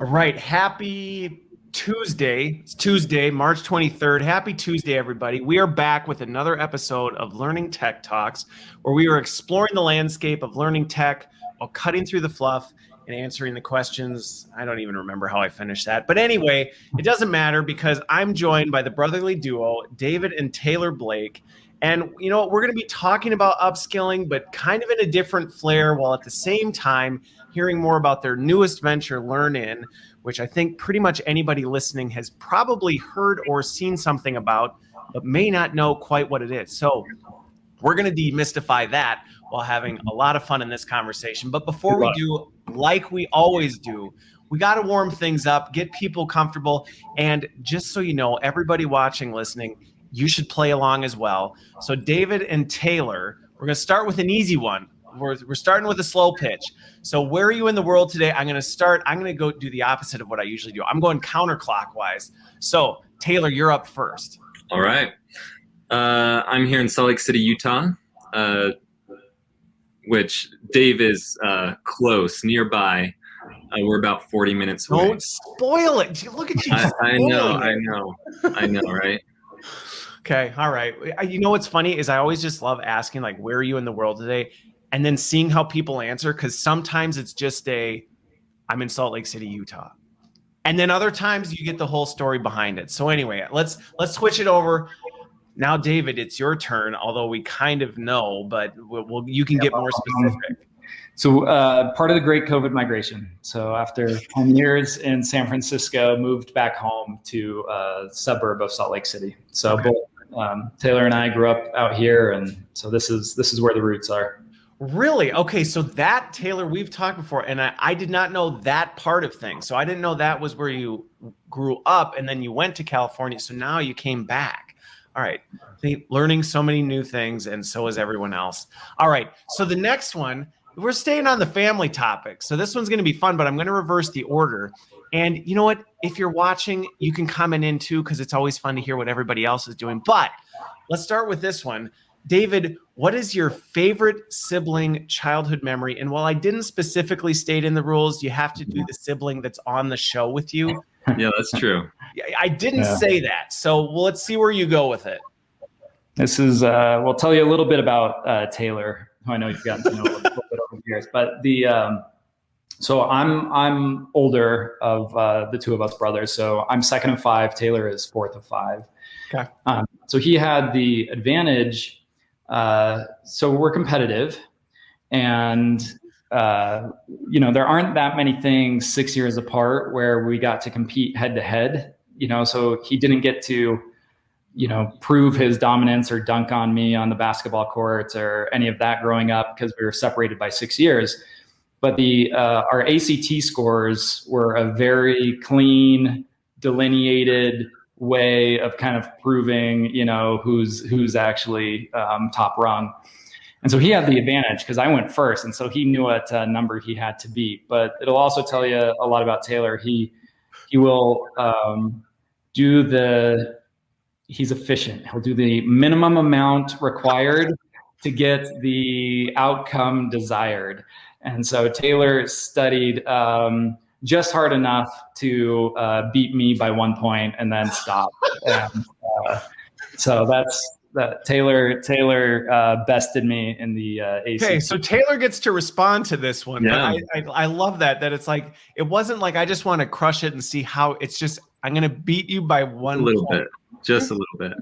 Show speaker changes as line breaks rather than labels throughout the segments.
All right. Happy Tuesday. It's Tuesday, March 23rd. Happy Tuesday, everybody. We are back with another episode of Learning Tech Talks, where we are exploring the landscape of learning tech while cutting through the fluff and answering the questions. I don't even remember how I finished that. But anyway, it doesn't matter because I'm joined by the brotherly duo, David and Taylor Blake. And you know what? We're going to be talking about upskilling, but kind of in a different flair, while at the same time hearing more about their newest venture, Learn In, which I think pretty much anybody listening has probably heard or seen something about, but may not know quite what it is. So we're going to demystify that while having a lot of fun in this conversation. But before we do, like we always do, we got to warm things up, get people comfortable. And just so you know, everybody watching, listening, you should play along as well. So David and Taylor, we're going to start with an easy one. We're starting with a slow pitch. So where are you in the world today? I'm going to go do the opposite of what I usually do. I'm going counterclockwise. So Taylor, you're up first.
All right. I'm here in Salt Lake City, Utah, which Dave is close, nearby. We're about 40 minutes away.
Don't spoil it. Look at you.
I know, right?
Okay. All right. You know what's funny is I always just love asking, like, where are you in the world today? And then seeing how people answer, because sometimes it's just I'm in Salt Lake City, Utah. And then other times you get the whole story behind it. So anyway, let's switch it over. Now, David, it's your turn, although we kind of know, but you can get more specific.
So part of the great COVID migration. So after 10 years in San Francisco, moved back home to a suburb of Salt Lake City. So both Taylor and I grew up out here, and so this is where the roots are.
Really? Okay, so that, Taylor, we've talked before, and I did not know that part of things. So I didn't know that was where you grew up, and then you went to California, so now you came back. All right, learning so many new things, and so is everyone else. All right, so the next one, we're staying on the family topic. So this one's going to be fun, but I'm going to reverse the order. And you know what? If you're watching, you can comment in too, because it's always fun to hear what everybody else is doing. But let's start with this one. David, what is your favorite sibling childhood memory? And while I didn't specifically state in the rules, you have to do the sibling that's on the show with you.
Yeah, that's true.
I didn't say that. So let's see where you go with it.
This is, we'll tell you a little bit about Taylor, who I know you've gotten to know a little bit over the years. But so I'm older of the two of us brothers. So I'm second of five. Taylor is fourth of five.
Okay.
So he had the advantage. So we're competitive, and there aren't that many things 6 years apart where we got to compete head to head. So he didn't get to prove his dominance or dunk on me on the basketball courts or any of that growing up because we were separated by 6 years. But our ACT scores were a very clean, delineated way of kind of proving, who's actually top rung. And so he had the advantage because I went first. And so he knew what number he had to beat. But it'll also tell you a lot about Taylor. He will he's efficient. He'll do the minimum amount required to get the outcome desired. And so Taylor studied just hard enough to beat me by 1 point and then stop. And, so that's that. Taylor bested me in the ACT.
Okay, so Taylor gets to respond to this one.
Yeah.
But I love that it's like, it wasn't like I just want to crush it and see how. It's just, I'm going to beat you by 1 point.
Just a little bit.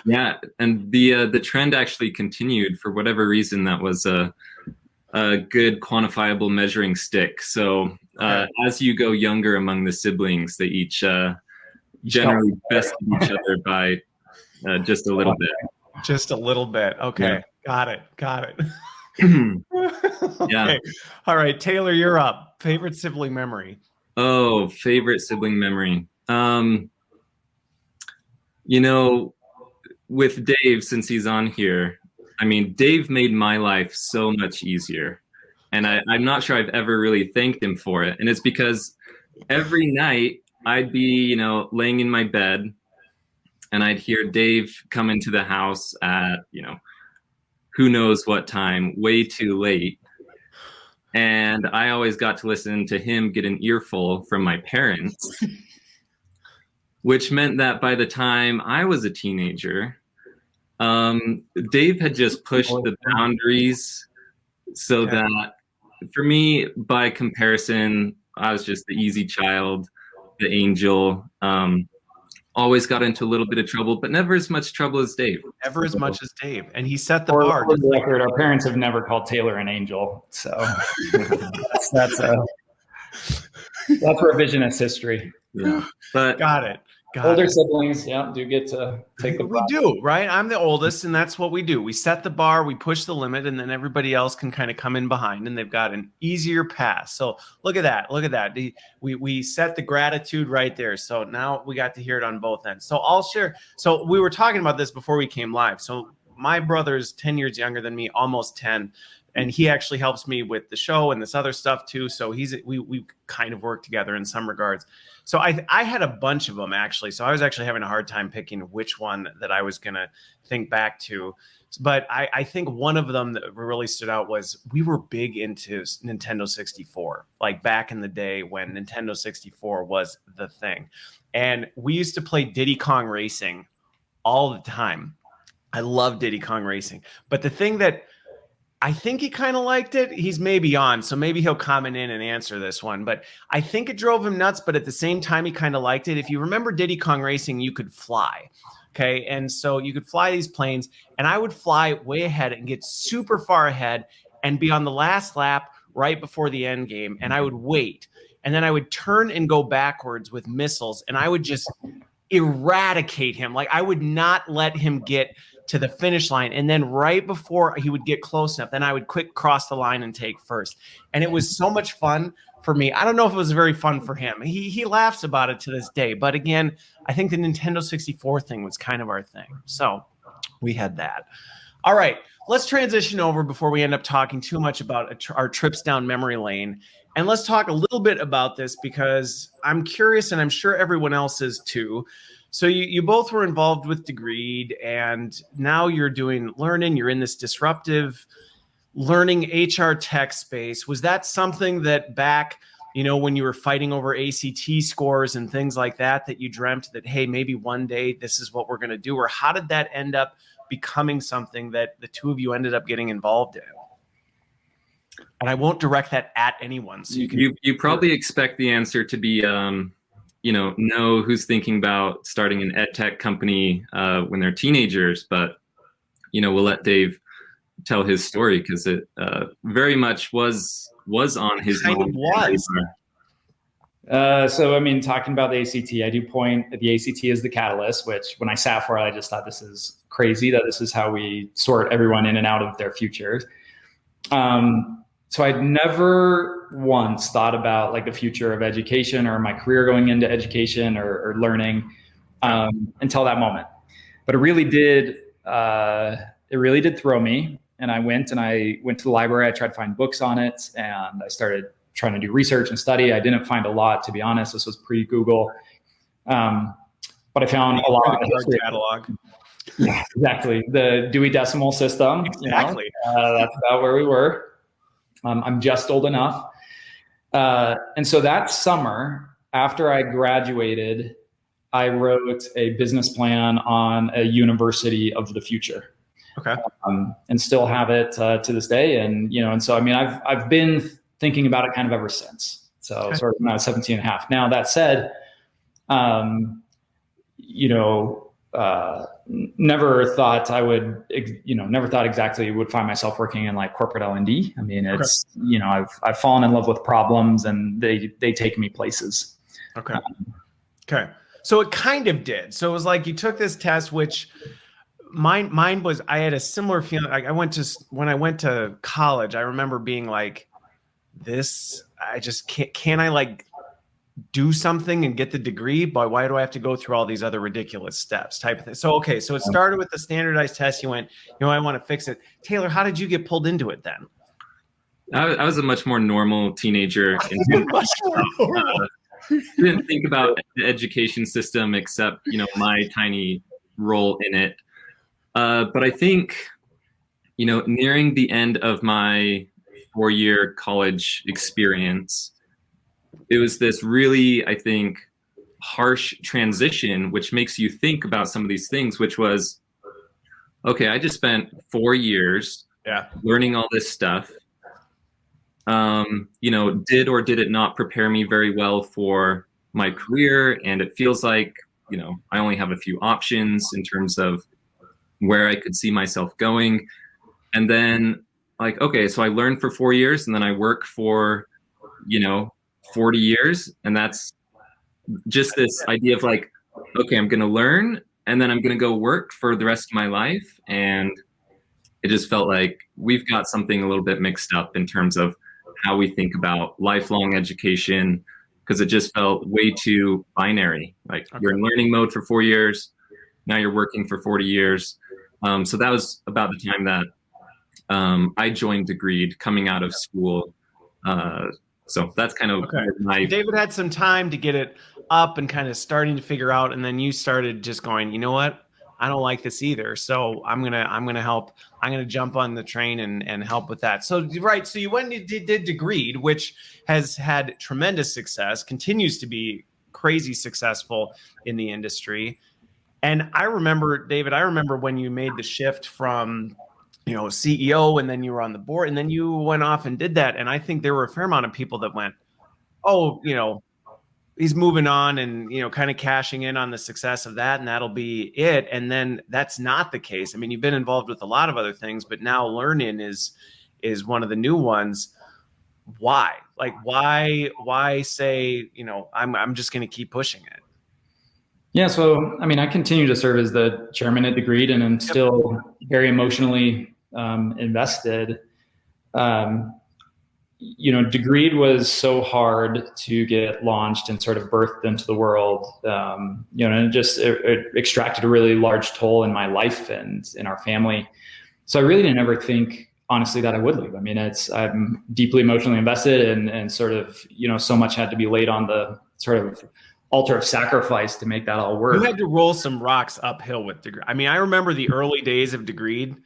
Yeah, and the trend actually continued. For whatever reason, that was a good quantifiable measuring stick. So as you go younger among the siblings, they each generally bested each other by just a little bit.
Just a little bit. Okay, yeah. Got it. Okay.
Yeah.
All right, Taylor, you're up. Favorite sibling memory?
Oh, favorite sibling memory. With Dave, since he's on here, I mean, Dave made my life so much easier. And I'm not sure I've ever really thanked him for it. And it's because every night I'd be, laying in my bed and I'd hear Dave come into the house at, who knows what time, way too late. And I always got to listen to him get an earful from my parents, which meant that by the time I was a teenager, Dave had just pushed the boundaries so that for me, by comparison, I was just the easy child, the angel. Always got into a little bit of trouble, but never as much trouble as Dave.
Never as much as Dave. And he set the
For
bar.
the record, our parents have never called Taylor an angel. So that's revisionist history.
Yeah. But
Got it.
Older siblings, do get to take the
We do, right? I'm the oldest, and that's what we do. We set the bar, we push the limit, and then everybody else can kind of come in behind, and they've got an easier path. So look at that. Look at that. We set the gratitude right there. So now we got to hear it on both ends. So I'll share. So we were talking about this before we came live. So my brother's 10 years younger than me, almost 10. And he actually helps me with the show and this other stuff too. So we kind of work together in some regards. So I had a bunch of them actually. So I was actually having a hard time picking which one that I was going to think back to. But I think one of them that really stood out was we were big into Nintendo 64, like back in the day when Nintendo 64 was the thing. And we used to play Diddy Kong Racing all the time. I love Diddy Kong Racing. But the thing that I think he kind of liked it. He's maybe on, so maybe he'll comment in and answer this one. But I think it drove him nuts, but at the same time, he kind of liked it. If you remember Diddy Kong Racing, you could fly. Okay. And so you could fly these planes, and I would fly way ahead and get super far ahead and be on the last lap right before the end game. And I would wait. And then I would turn and go backwards with missiles, and I would just eradicate him. Like I would not let him get to the finish line. And then right before he would get close enough, then I would quick cross the line and take first. And it was so much fun for me. I don't know if it was very fun for him. He laughs about it to this day. But again, I think the Nintendo 64 thing was kind of our thing. So we had that. All right, let's transition over before we end up talking too much about our trips down memory lane. And let's talk a little bit about this because I'm curious, and I'm sure everyone else is too. So you both were involved with Degreed, and now you're doing learning. You're in this disruptive learning HR tech space. Was that something that back, when you were fighting over ACT scores and things like that you dreamt that, hey, maybe one day this is what we're going to do? Or how did that end up becoming something that the two of you ended up getting involved in? And I won't direct that at anyone. So
you probably expect the answer to be, know who's thinking about starting an ed tech company when they're teenagers, but we'll let Dave tell his story because it very much was on his mind.
So, talking about the ACT, I do point at the ACT as the catalyst, which when I sat for it, I just thought this is crazy that this is how we sort everyone in and out of their futures. So I'd never once thought about like the future of education or my career going into education or learning until that moment. But it really did throw me. And I went to the library. I tried to find books on it, and I started trying to do research and study. I didn't find a lot, to be honest. This was pre-Google. But I found a lot of the history
catalog.
Yeah, exactly. The Dewey Decimal System.
Exactly.
That's about where we were. I'm just old enough. And so that summer, after I graduated, I wrote a business plan on a university of the future.
Okay.
And still have it to this day. And so, I've been thinking about it kind of ever since. So sort of when I was 17 and a half. Now, that said, never thought I would, never thought exactly would find myself working in like corporate L&D. It's, I've fallen in love with problems, and they take me places.
Okay. Okay. So it kind of did. So it was like you took this test, which mine was, I had a similar feeling. Like when I went to college, I remember being like, this, I just can I like do something and get the degree, but why do I have to go through all these other ridiculous steps type of thing? So, okay. So it started with the standardized test. You went, I want to fix it. Taylor, how did you get pulled into it then?
I was a much more normal teenager.
Much more normal.
Didn't think about the education system except, my tiny role in it. But I think, nearing the end of my 4-year college experience, it was this really, I think, harsh transition, which makes you think about some of these things, which was, okay, I just spent 4 years learning all this stuff. Did or did it not prepare me very well for my career? And it feels like, I only have a few options in terms of where I could see myself going. And then like, okay, so I learned for 4 years and then I work for, 40 years. And that's just this idea of like, okay, I'm going to learn and then I'm going to go work for the rest of my life. And it just felt like we've got something a little bit mixed up in terms of how we think about lifelong education, because it just felt way too binary. Like you're in learning mode for 4 years, now you're working for 40 years. So that was about the time that I joined Degreed coming out of school. So that's kind of
David had some time to get it up and kind of starting to figure out, and then you started just going, you know what? I don't like this either. So I'm gonna help. I'm gonna jump on the train and help with that. So right. So you went and did Degreed, which has had tremendous success, continues to be crazy successful in the industry. And I remember, David, when you made the shift from CEO, and then you were on the board, and then you went off and did that. And I think there were a fair amount of people that went, oh, he's moving on and, kind of cashing in on the success of that, and that'll be it. And then that's not the case. I mean, you've been involved with a lot of other things, but now Learn-In is one of the new ones. Why? Like, why say, I'm just going to keep pushing it?
Yeah. So, I mean, I continue to serve as the chairman at Degreed, and I'm still very emotionally invested. Degreed was so hard to get launched and sort of birthed into the world, and it extracted a really large toll in my life and in our family. So I really didn't ever think, honestly, that I would leave. I mean, I'm deeply emotionally invested, and sort of, so much had to be laid on the sort of altar of sacrifice to make that all work.
You had to roll some rocks uphill with Degreed. I mean, I remember the early days of Degreed.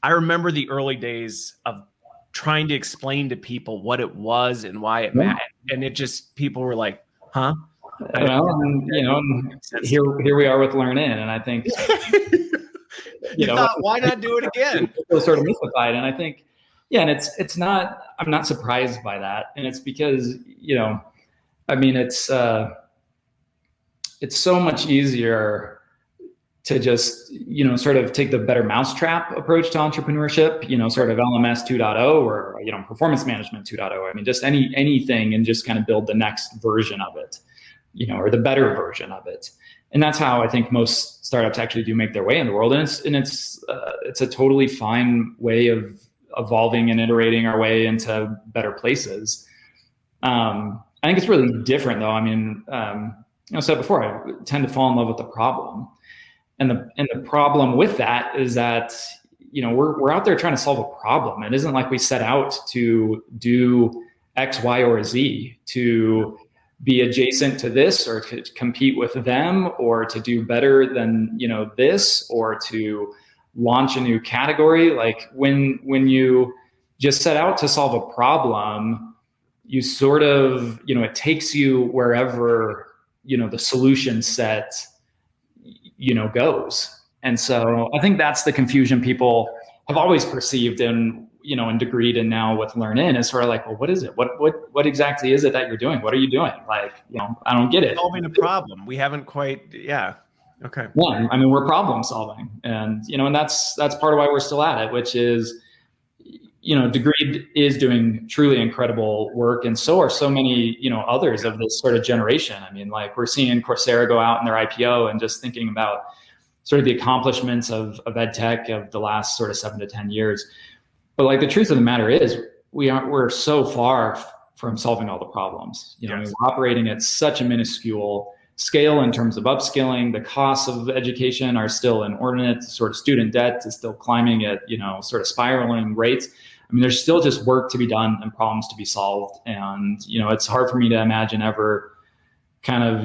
I remember the early days of trying to explain to people what it was and why it mattered. And it just, people were like, huh?
Here we are with Learn-In. And I think,
you thought, why not do it again?
People sort of mystified. And I think, and it's not, I'm not surprised by that. And it's because, it's so much easier to just, sort of take the better mousetrap approach to entrepreneurship, sort of LMS 2.0 or, performance management 2.0. I mean, just anything, and just kind of build the next version of it, or the better version of it. And that's how I think most startups actually do make their way in the world. And it's a totally fine way of evolving and iterating our way into better places. I think it's really different though. I mean, I said before, I tend to fall in love with the problem. And the problem with that is that, we're out there trying to solve a problem. It isn't like we set out to do X, Y, or Z, to be adjacent to this, or to compete with them, or to do better than, this, or to launch a new category. Like when you just set out to solve a problem, you sort of, it takes you wherever, the solution set, goes. And so I think that's the confusion people have always perceived in Degreed, and now with Learn-In, is sort of like, well, what is it? What exactly is it that you're doing? What are you doing? Like, I don't get it.
Solving a problem. We haven't quite, Okay.
Yeah. I mean, we're problem solving, and, and that's part of why we're still at it, which is, Degreed is doing truly incredible work, and so are so many, others of this sort of generation. I mean, like, we're seeing Coursera go out in their IPO, and just thinking about sort of the accomplishments of ed tech of the last sort of 7 to 10 years. But like, the truth of the matter is, we're so far from solving all the problems. Yes. I mean, we're operating at such a minuscule scale in terms of upskilling. The costs of education are still inordinate. Sort of student debt is still climbing at, sort of spiraling rates. I mean, there's still just work to be done and problems to be solved. And, it's hard for me to imagine ever kind of,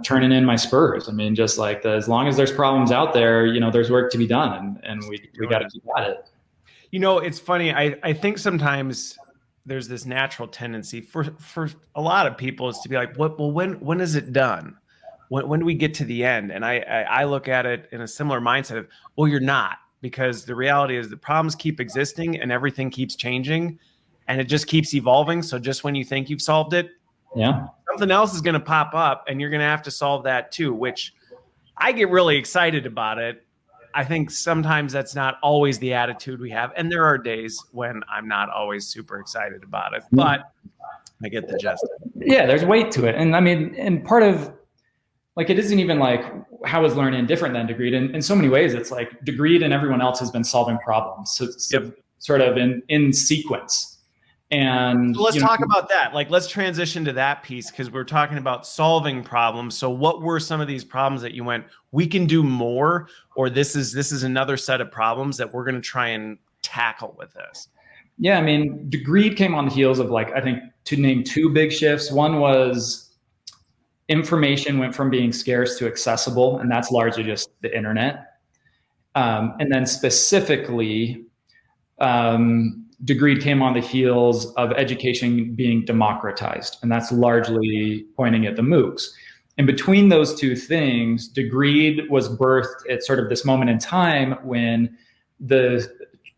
turning in my spurs. I mean, just like as long as there's problems out there, there's work to be done, and we got to keep at it.
It's funny. I think sometimes there's this natural tendency for a lot of people is to be like, what? Well, when is it done? When do we get to the end? And I look at it in a similar mindset of, well, you're not, because the reality is the problems keep existing and everything keeps changing, and it just keeps evolving. So just when you think you've solved it,
Yeah.
something else is going to pop up, and you're going to have to solve that too. Which I get really excited about it. I think sometimes that's not always the attitude we have. And there are days when I'm not always super excited about it, but I get the gist.
Yeah, there's weight to it. And I mean, and part of like, it isn't even like, how is learning different than Degreed? In so many ways, it's like Degreed and everyone else has been solving problems. So it's sort of in sequence. And
so let's talk about that. Like, let's transition to that piece, because we're talking about solving problems. So what were some of these problems that you went, we can do more, or this is another set of problems that we're going to try and tackle with this?
Yeah, I mean, Degreed came on the heels of, like, I think, to name two big shifts. One was information went from being scarce to accessible, and that's largely just the internet. And then specifically, Degreed came on the heels of education being democratized, and that's largely pointing at the MOOCs. And between those two things, Degreed was birthed at sort of this moment in time when the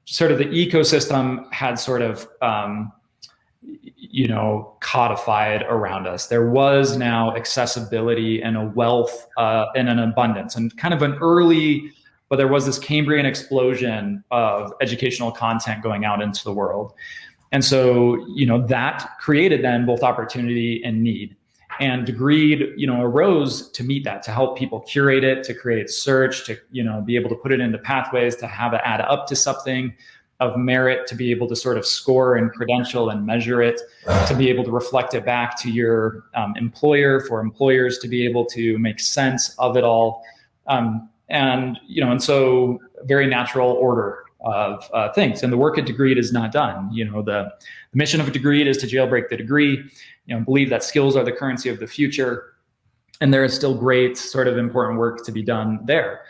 ecosystem had sort of codified around us. There was now accessibility and a wealth and an abundance, and kind of an early, but there was this Cambrian explosion of educational content going out into the world. And so, that created then both opportunity and need. And Degreed, arose to meet that, to help people curate it, to create search, to, be able to put it into pathways, to have it add up to something of merit, to be able to sort of score and credential and measure it, to be able to reflect it back to your employer, for employers to be able to make sense of it all. And so very natural order of things. And the work at Degreed is not done. The mission of Degreed is to jailbreak the degree, believe that skills are the currency of the future. And there is still great sort of important work to be done there.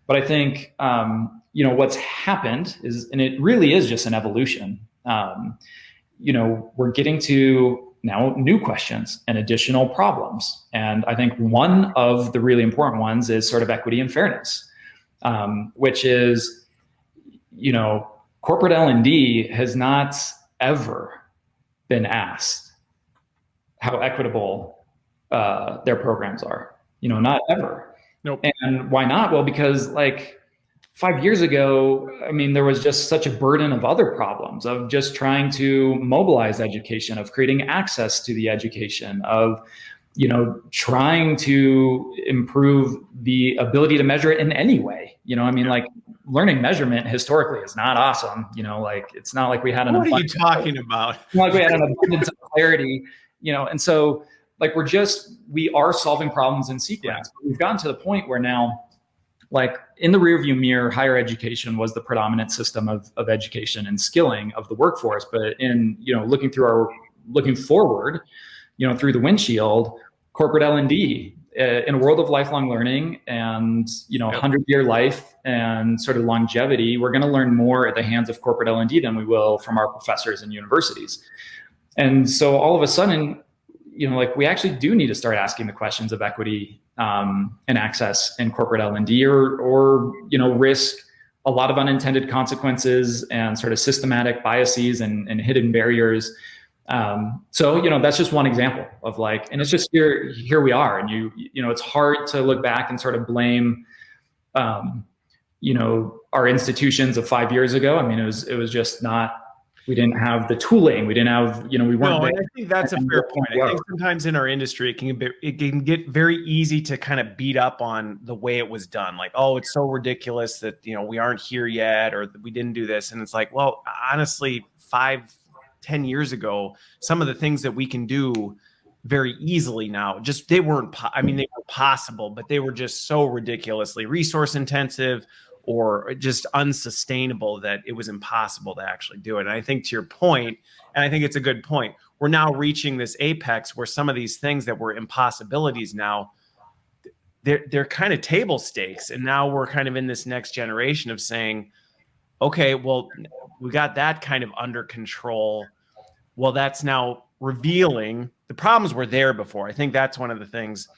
But I think, what's happened is, and it really is just an evolution. We're getting to now new questions and additional problems. And I think one of the really important ones is sort of equity and fairness, which is, corporate L&D has not ever been asked how equitable their programs are, not ever.
Nope.
And why not? Well, because 5 years ago, I mean, there was just such a burden of other problems of just trying to mobilize education, of creating access to the education, of, trying to improve the ability to measure it in any way. Learning measurement historically is not awesome. It's not like we had
What are you talking about?
Like we had an abundance of clarity, and so we are solving problems in sequence. Yeah. We've gotten to the point where now, in the rearview mirror, higher education was the predominant system of education and skilling of the workforce. But in, looking forward, through the windshield, corporate L&D, in a world of lifelong learning and, 100-year life and sort of longevity, we're going to learn more at the hands of corporate L&D than we will from our professors and universities. And so all of a sudden, we actually do need to start asking the questions of equity and access in corporate L&D, or risk a lot of unintended consequences and sort of systematic biases and hidden barriers. So that's just one example of and it's just here we are, and it's hard to look back and sort of blame our institutions of 5 years ago. I mean, it was just not. We didn't have the tooling. We didn't have, we weren't.
No, I think that's a fair point. I think sometimes in our industry, it can get very easy to kind of beat up on the way it was done. Like, oh, it's so ridiculous that, we aren't here yet, or we didn't do this. And it's like, well, honestly, 5-10 years ago, some of the things that we can do very easily now, they weren't, they were possible, but they were just so ridiculously resource intensive, or just unsustainable that it was impossible to actually do it. And I think to your point, and I think it's a good point, we're now reaching this apex where some of these things that were impossibilities now, they're kind of table stakes. And now we're kind of in this next generation of saying, okay, well, we got that kind of under control. Well, that's now revealing the problems were there before. I think that's one of the things.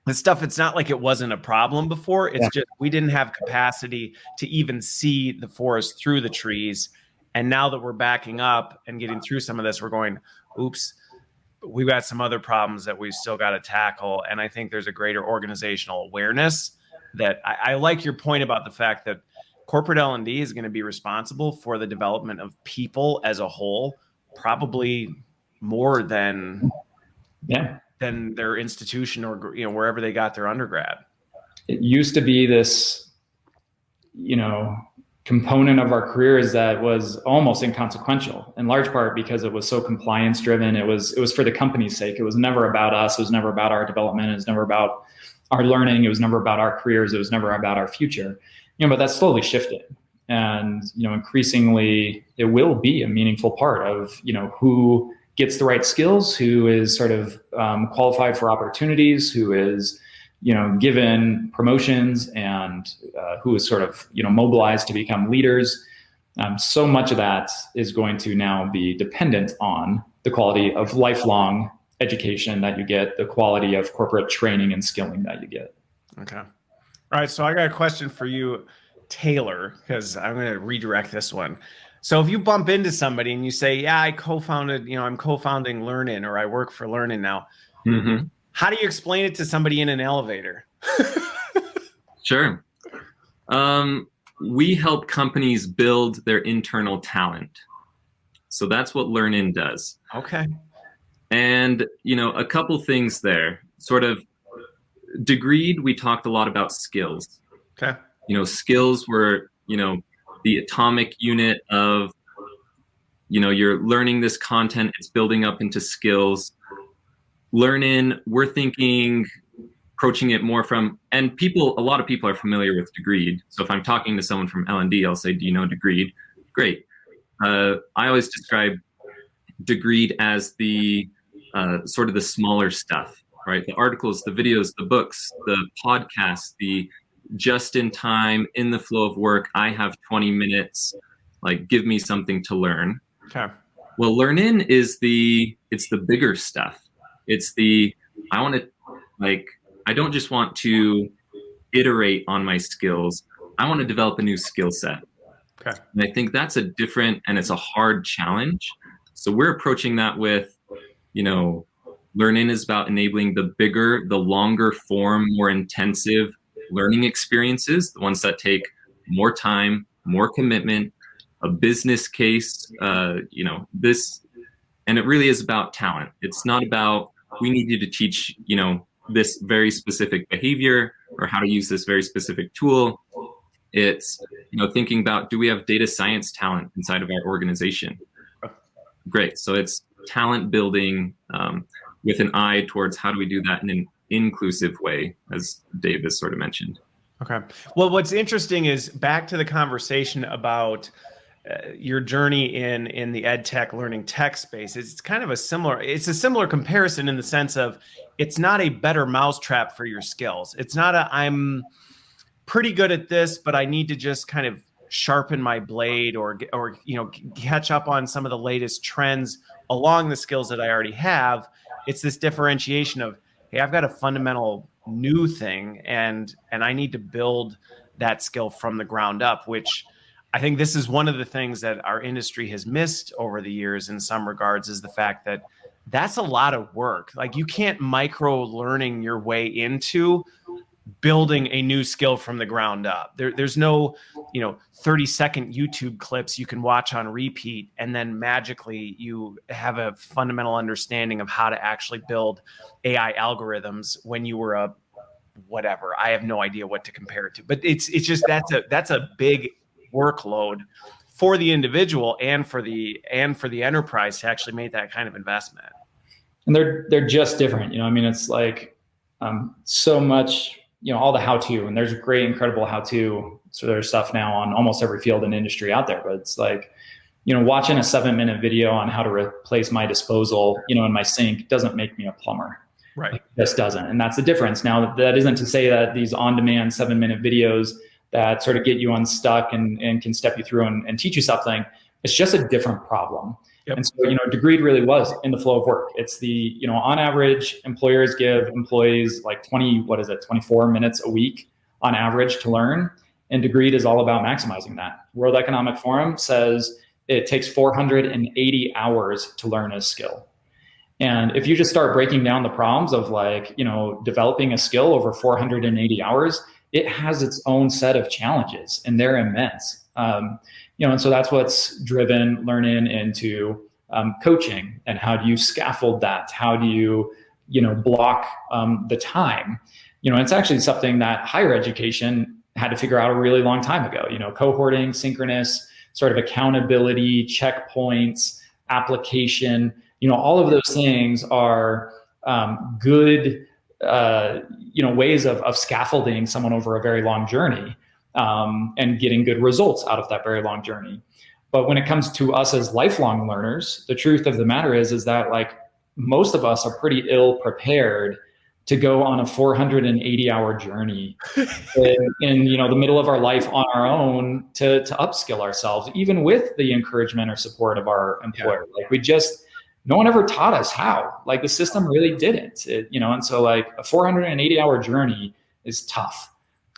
The stuff, it's not like it wasn't a problem before. It's just we didn't have capacity to even see the forest through the trees. And now that we're backing up and getting through some of this, we're going, oops, we've got some other problems that we've still got to tackle. And I think there's a greater organizational awareness that I like your point about the fact that corporate L&D is going to be responsible for the development of people as a whole, probably more than their institution or, you know, wherever they got their undergrad.
It used to be this, you know, component of our careers that was almost inconsequential, in large part because it was so compliance driven. It was for the company's sake. It was never about us. It was never about our development. It was never about our learning. It was never about our careers. It was never about our future. You know, but that slowly shifted. And, you know, increasingly it will be a meaningful part of, you know, who gets the right skills, who is sort of qualified for opportunities, who is, you know, given promotions, and who is sort of, you know, mobilized to become leaders. So much of that is going to now be dependent on the quality of lifelong education that you get, the quality of corporate training and skilling that you get.
Okay. All right. So I got a question for you, Taylor, because I'm going to redirect this one. So if you bump into somebody and you say, yeah, I'm co-founding Learnin, or I work for Learnin now. Mm-hmm. How do you explain it to somebody in an elevator?
Sure. We help companies build their internal talent. So that's what Learnin does.
Okay.
And, you know, a couple things there. Sort of Degreed, we talked a lot about skills.
Okay.
You know, skills were, you know, the atomic unit of, you know, you're learning this content, it's building up into skills. Learnin, we're thinking, approaching it more from, and a lot of people are familiar with Degreed. So if I'm talking to someone from L&D, I'll say, do you know Degreed? Great. I always describe Degreed as the sort of the smaller stuff, right? The articles, the videos, the books, the podcasts, the just in time, in the flow of work, I have 20 minutes, like give me something to learn.
Okay.
Well, Learnin is it's the bigger stuff. It's I don't just want to iterate on my skills. I want to develop a new skill set.
Okay.
And I think that's a different, and it's a hard challenge. So we're approaching that with, you know, Learnin is about enabling the bigger, the longer form, more intensive learning experiences, the ones that take more time, more commitment, a business case, you know, this, and it really is about talent. It's not about, we need you to teach, you know, this very specific behavior or how to use this very specific tool. It's, you know, thinking about, do we have data science talent inside of our organization? Great. So it's talent building with an eye towards how do we do that in an inclusive way, as Dave has sort of mentioned.
Okay. Well, what's interesting is back to the conversation about your journey in the ed tech learning tech space. It's kind of a similar comparison in the sense of it's not a better mousetrap for your skills. It's not I'm pretty good at this, but I need to just kind of sharpen my blade or you know, catch up on some of the latest trends along the skills that I already have. It's this differentiation of, hey, I've got a fundamental new thing and I need to build that skill from the ground up, which I think this is one of the things that our industry has missed over the years in some regards, is the fact that that's a lot of work. Like, you can't micro learning your way into building a new skill from the ground up. There's no, you know, 30-second YouTube clips you can watch on repeat and then magically you have a fundamental understanding of how to actually build AI algorithms when you were a whatever. I have no idea what to compare it to, but it's just that's a big workload for the individual and for the enterprise to actually make that kind of investment.
And they're just different, you know. I mean, it's like so much, you know, all the how-to, and there's great, incredible how-to sort of stuff now on almost every field and industry out there. But it's like, you know, watching a 7-minute video on how to replace my disposal, you know, in my sink doesn't make me a plumber.
Right.
It just doesn't. And that's the difference. Now, that isn't to say that these on-demand 7-minute videos that sort of get you unstuck and can step you through and teach you something It's just a different problem.
Yep.
And so, Degreed really was in the flow of work. It's the, on average, employers give employees like 24 minutes a week on average to learn. And Degreed is all about maximizing that. World Economic Forum says it takes 480 hours to learn a skill. And if you just start breaking down the problems of developing a skill over 480 hours, it has its own set of challenges, and they're immense. And so that's what's driven Learn-In into coaching, and how do you scaffold that? How do you, block the time? It's actually something that higher education had to figure out a really long time ago. Cohorting, synchronous, sort of accountability, checkpoints, application. All of those things are good, ways of scaffolding someone over a very long journey, and getting good results out of that very long journey. But when it comes to us as lifelong learners, the truth of the matter is that most of us are pretty ill prepared to go on a 480-hour journey in the middle of our life on our own to upskill ourselves, even with the encouragement or support of our employer. No one ever taught us how. The system really didn't. And so a 480-hour journey is tough,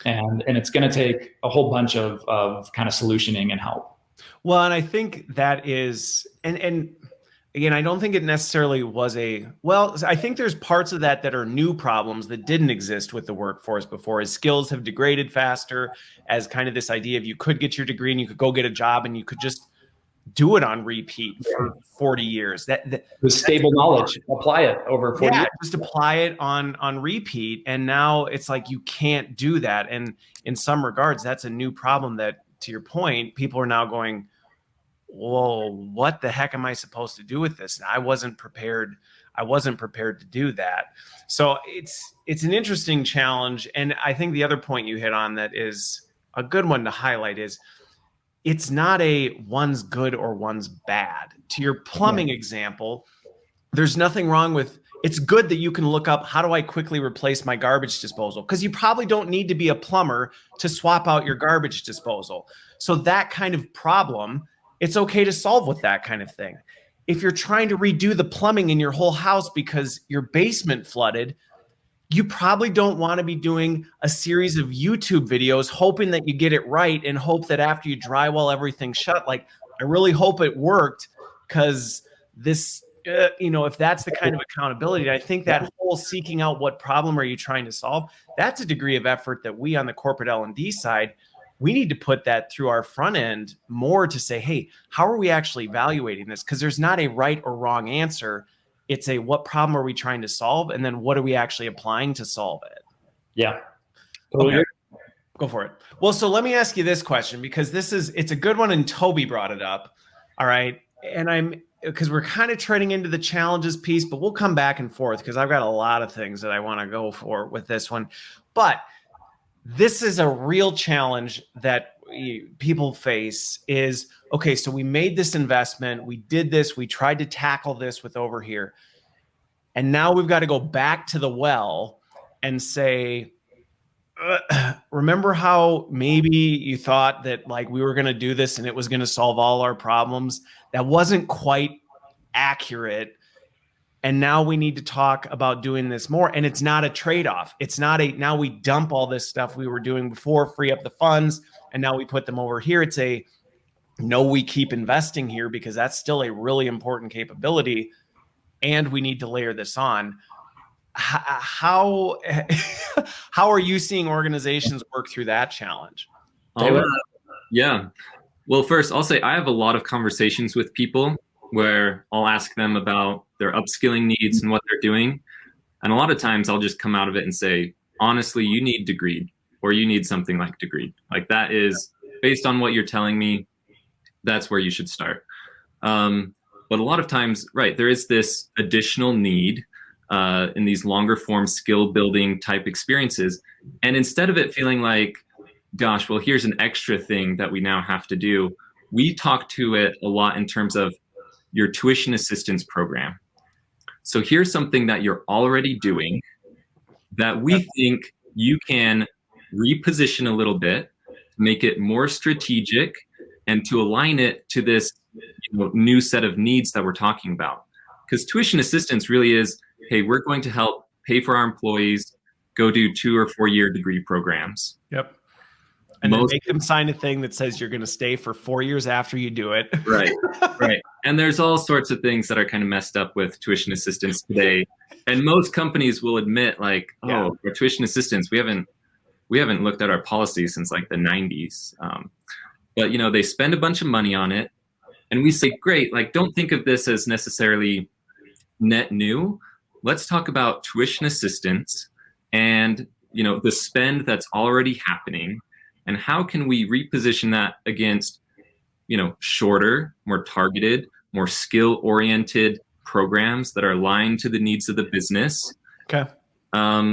and it's going to take a whole bunch of kind of solutioning and help.
Well, and I think that is, and again, I don't think it necessarily was I think there's parts of that are new problems that didn't exist with the workforce before, as skills have degraded faster, as kind of this idea of you could get your degree and you could go get a job and you could just do it on repeat for 40 years.
With stable knowledge, apply it over 40 years.
Just apply it on repeat. And now it's you can't do that. And in some regards, that's a new problem that, to your point, people are now going, well, what the heck am I supposed to do with this? And I wasn't prepared to do that. So it's an interesting challenge. And I think the other point you hit on that is a good one to highlight is it's not a one's good or one's bad. To your plumbing example, there's nothing wrong with, it's good that you can look up, how do I quickly replace my garbage disposal? Because you probably don't need to be a plumber to swap out your garbage disposal. So that kind of problem, it's okay to solve with that kind of thing. If you're trying to redo the plumbing in your whole house because your basement flooded, you probably don't want to be doing a series of YouTube videos hoping that you get it right and hope that after you drywall everything shut, I really hope it worked, because this, if that's the kind of accountability, I think that whole seeking out what problem are you trying to solve, that's a degree of effort that we on the corporate L&D side, we need to put that through our front end more to say, hey, how are we actually evaluating this? Because there's not a right or wrong answer. It's a, what problem are we trying to solve? And then what are we actually applying to solve it?
Yeah. Totally.
Okay. Go for it. Well, so let me ask you this question, because it's a good one, and Toby brought it up. All right. And because we're kind of treading into the challenges piece, but we'll come back and forth because I've got a lot of things that I want to go for with this one. But this is a real challenge that people face is, okay, so we made this investment, we did this, we tried to tackle this with over here, and now we've got to go back to the well and say, remember how maybe you thought that we were going to do this and it was going to solve all our problems? That wasn't quite accurate. And now we need to talk about doing this more. And it's not a trade-off. It's not now we dump all this stuff we were doing before, free up the funds, and now we put them over here. It's no, we keep investing here because that's still a really important capability, and we need to layer this on. How are you seeing organizations work through that challenge?
Yeah. Well, first, I'll say I have a lot of conversations with people where I'll ask them about their upskilling needs and what they're doing. And a lot of times I'll just come out of it and say, honestly, you need Degreed, or you need something like Degreed. That is, based on what you're telling me, that's where you should start. But a lot of times, right, there is this additional need in these longer form skill building type experiences. And instead of it feeling like, gosh, well, here's an extra thing that we now have to do, we talk to it a lot in terms of your tuition assistance program. So here's something that you're already doing that we think you can reposition a little bit, make it more strategic, and to align it to this new set of needs that we're talking about. Because tuition assistance really is, hey, we're going to help pay for our employees go do 2 or 4 year degree programs.
Yep. And then make them sign a thing that says you're going to stay for 4 years after you do it.
Right. And there's all sorts of things that are kind of messed up with tuition assistance today. And most companies will admit, like, oh, for tuition assistance, we haven't looked at our policy since like the 90s. But they spend a bunch of money on it, and we say, great, like, don't think of this as necessarily net new. Let's talk about tuition assistance and the spend that's already happening, and how can we reposition that against shorter, more targeted, more skill-oriented programs that are aligned to the needs of the business.
Okay.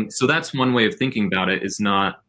So that's one way of thinking about it, is not,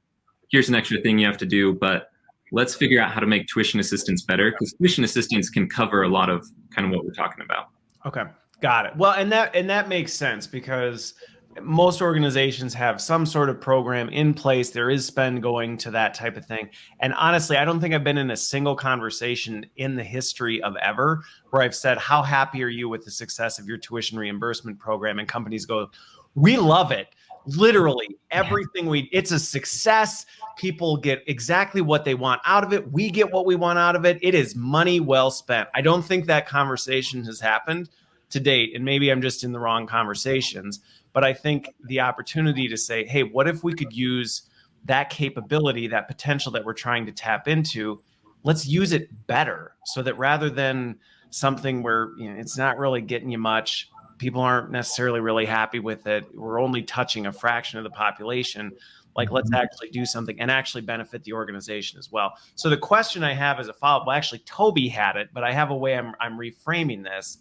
here's an extra thing you have to do, but let's figure out how to make tuition assistance better, because tuition assistance can cover a lot of kind of what we're talking about.
Okay. Got it. Well, and that makes sense, because most organizations have some sort of program in place. There is spend going to that type of thing. And honestly, I don't think I've been in a single conversation in the history of ever where I've said, how happy are you with the success of your tuition reimbursement program? And companies go, we love it. Literally everything it's a success. People get exactly what they want out of it. We get what we want out of it. It is money well spent. I don't think that conversation has happened to date. And maybe I'm just in the wrong conversations. But I think the opportunity to say, hey, what if we could use that capability, that potential that we're trying to tap into, let's use it better, so that rather than something where it's not really getting you much, people aren't necessarily really happy with it, we're only touching a fraction of the population, like let's actually do something and actually benefit the organization as well. So the question I have as a follow-up, well, actually Toby had it, but I have a way I'm reframing this,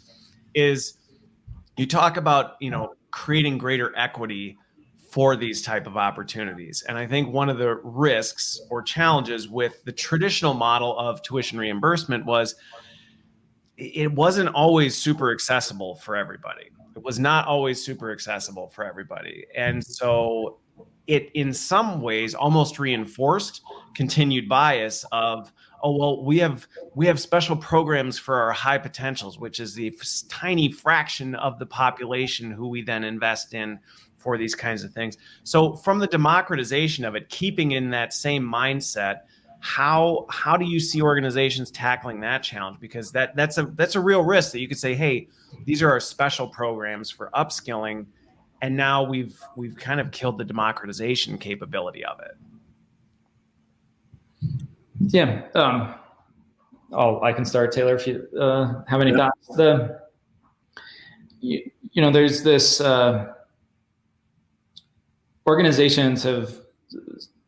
is you talk about, creating greater equity for these type of opportunities. And I think one of the risks or challenges with the traditional model of tuition reimbursement was it wasn't always super accessible for everybody. It was not always super accessible for everybody. And so it, in some ways, almost reinforced continued bias of, oh, well, we have special programs for our high potentials, which is the tiny fraction of the population who we then invest in for these kinds of things. So from the democratization of it, keeping in that same mindset, how do you see organizations tackling that challenge? Because that's a real risk that you could say, hey, these are our special programs for upskilling, and now we've kind of killed the democratization capability of it.
Yeah. I can start, Taylor, if you have any thoughts. There's this, organizations have